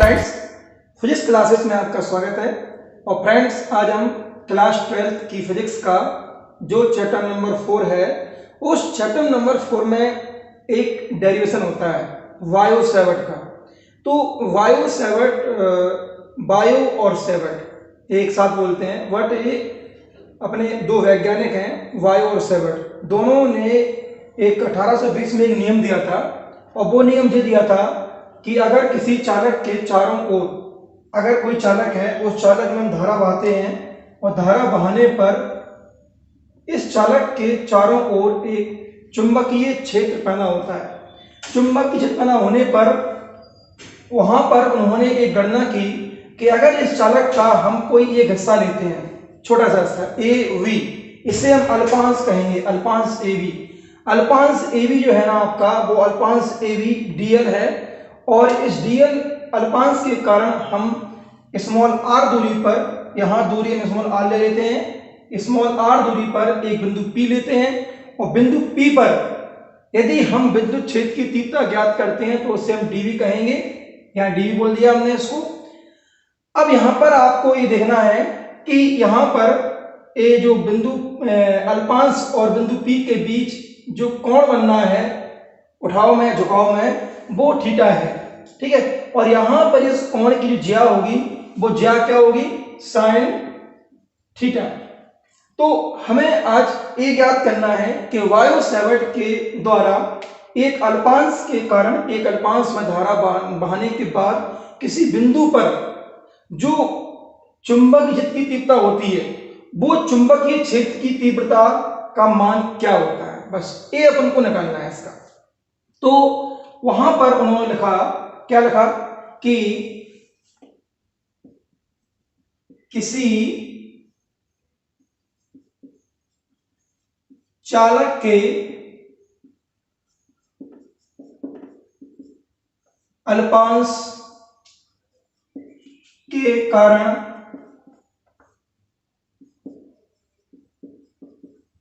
Friends, physics classes में आपका स्वागत है। और फ्रेंड्स, आज हम क्लास 12th की फिजिक्स का जो चैप्टर नंबर 4 है, उस चैप्टर नंबर 4 में एक डेरिवेशन होता है वायु सेवर्ट का। तो वायु सेवर्ट, वायु और सेवर्ट एक साथ बोलते हैं। बट ये अपने दो वैज्ञानिक हैं, वायु और सेवर्ट। दोनों ने एक 1820 में एक नियम दिया था, और वो नियम ये दिया था कि अगर किसी चालक के चारों ओर, अगर कोई चालक है, उस चालक में हम धारा बहाते हैं और धारा बहाने पर इस चालक के चारों ओर एक चुंबकीय क्षेत्र पैदा होता है। चुंबकीय क्षेत्र पैदा होने पर वहां पर उन्होंने एक गणना की कि अगर इस चालक का हम कोई एक हिस्सा लेते हैं, छोटा सा हिस्सा ए वी, इसे हम अल्पांश कहेंगे, अल्पांश ए वी। अल्पांश ए वी जो है ना आपका, वो अल्पांश ए वी डीएल है। और इस डीएल अल्पांश के कारण हम स्मॉल आर दूरी पर, यहां दूरी में स्मॉल आर ले लेते हैं, स्मॉल आर दूरी पर एक बिंदु पी लेते हैं। और बिंदु पी पर यदि हम विद्युत क्षेत्र की तीव्रता ज्ञात करते हैं तो उसे हम डीवी कहेंगे। यहां डीवी बोल दिया हमने इसको। अब यहां पर आपको ये देखना है कि यहां पर ये जो बिंदु अल्पांश और बिंदु पी के बीच जो कोण बनना है, उठाव में झुकाव में, वो थीटा है, ठीक है। और यहां पर इस कोण की जो ज्या होगी, वो ज्या क्या होगी, साइन थीटा। तो हमें आज ये ज्ञात करना है कि वायु सेवर्ट के द्वारा एक अल्पांश के कारण, एक अल्पांश में धारा बहाने के बाद किसी बिंदु पर जो चुंबकीय क्षेत्र की तीव्रता होती है, वो चुंबकीय क्षेत्र की तीव्रता का मान क्या होता है, बस ये अपन को निकालना है इसका। तो वहां पर उन्होंने लिखा, क्या लिखा कि किसी चालक के अल्पांश के कारण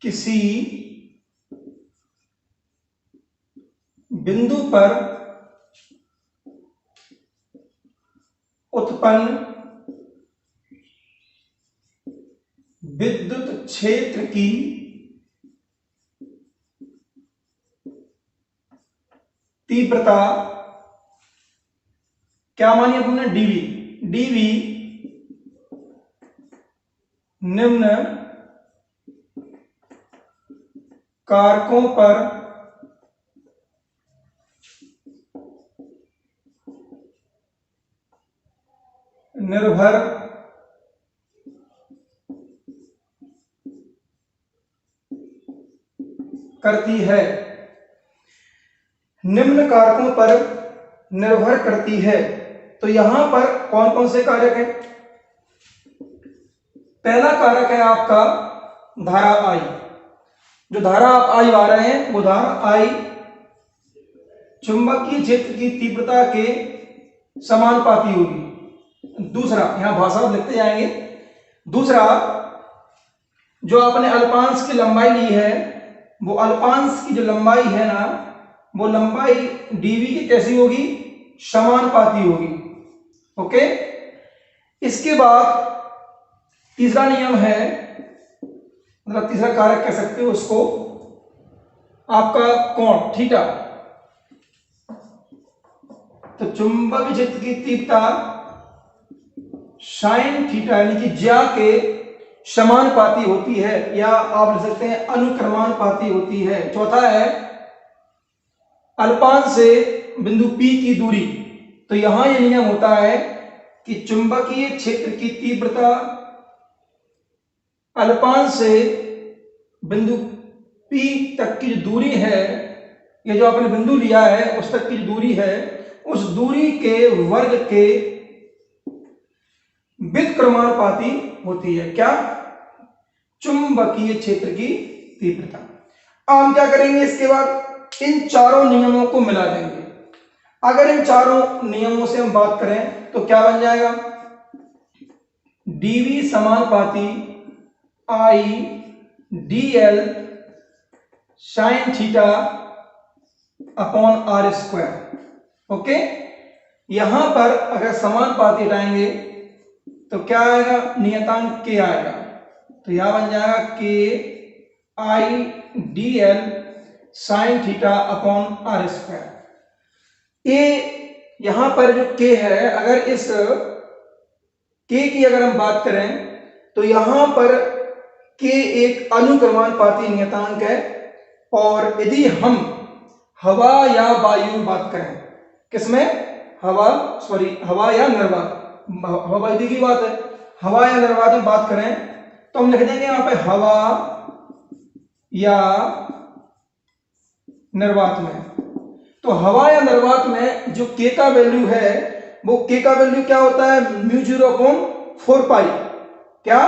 किसी बिंदु पर उत्पन्न विद्युत क्षेत्र की तीव्रता क्या मानी अपने, डीवी। डीवी निम्न कारकों पर निर्भर करती है। निम्न कारकों पर निर्भर करती है। तो यहां पर कौन कौन से कारक हैं? पहला कारक है आपका धारा आई। जो धारा आप आई आ रहे हैं, वो धारा आई चुंबकीय क्षेत्र की तीव्रता के समानुपाती होगी। दूसरा, यहां भाषा लिखते जाएंगे। दूसरा, जो आपने अल्पांश की लंबाई ली है, वो अल्पांश की जो लंबाई है ना, वो लंबाई डीवी की कैसी होगी, समानुपाती होगी। ओके। इसके बाद तीसरा नियम है, मतलब तीसरा कारक कह सकते हो उसको, आपका कोण थीटा। तो चुंबकीय क्षेत्र की तीव्रता साइन थीटा यानी कि ज्या के समानुपाती होती है, या आप लिख सकते हैं अनुक्रमानुपाती होती है। चौथा है अल्पांश से बिंदु P की दूरी। तो यहां यह नियम होता है कि चुंबकीय क्षेत्र की तीव्रता अल्पांश से बिंदु P तक की जो दूरी है, ये जो आपने बिंदु लिया है उस तक की जो दूरी है, उस दूरी के वर्ग के व्युत्क्रमानुपाती होती है। क्या? चुंबकीय क्षेत्र की तीव्रता। अब हम क्या करेंगे, इसके बाद इन चारों नियमों को मिला देंगे। अगर इन चारों नियमों से हम बात करें तो क्या बन जाएगा, डीवी समानुपाती I DL sine theta upon are square. Okay. यहां पर अगर समानुपाती हटाएंगे तो क्या आएगा, नियतांक के आएगा, तो यहां बन जाएगा K I D L sine theta upon are square. ये यहां पर जो के है, अगर इस के की अगर हम बात करें तो यहां पर के एक अनुक्रमानुपाती नियतांक है, और यदि हम हवा या वायु में बात करें, किसमें, हवा या निर्वात, हवा वायु की बात है, हवा या निर्वात में बात करें तो हम लिख देंगे यहां पे हवा या निर्वात में। तो हवा या निर्वात में जो के का वैल्यू है, वो के का वैल्यू क्या होता है, म्यू 0/4 पाई, क्या,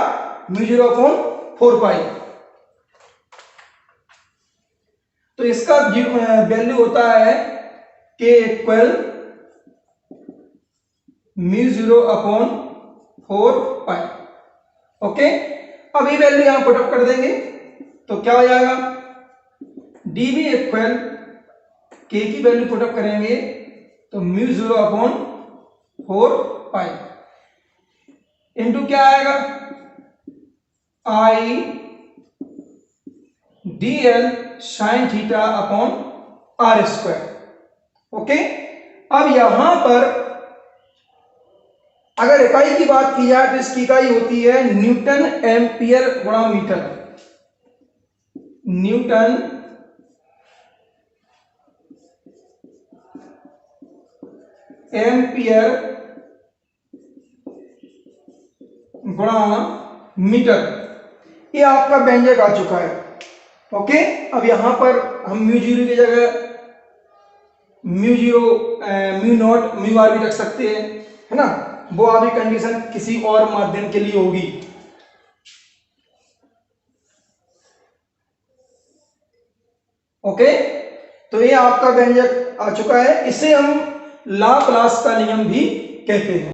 म्यू 0/4 पाई। तो इसका वैल्यू होता है के इक्वल म्यू 0/4 पाई। ओके, अब ये वैल्यू यहां पुटअप कर देंगे तो क्या हो जाएगा, डीवी इक्वल के की वैल्यू पुटअप करेंगे तो म्यू 0/4 पाई इंटू क्या आएगा, I D L sine theta upon are square. Okay, अब यहां पर अगर इकाई की बात की जाए तो इसकी इकाई होती है न्यूटन एम्पियर गुणा मीटर, न्यूटन एम्पियर गुणा मीटर। ये आपका व्यंजक आ चुका है। ओके, अब यहां पर हम म्यू 0 की जगह mu 0 mu naught mu R भी रख सकते हैं, है ना, वो अभी कंडीशन किसी और माध्यम के लिए होगी। ओके, तो ये आपका व्यंजक आ चुका है, इसे हम लाप्लास का नियम भी कहते हैं।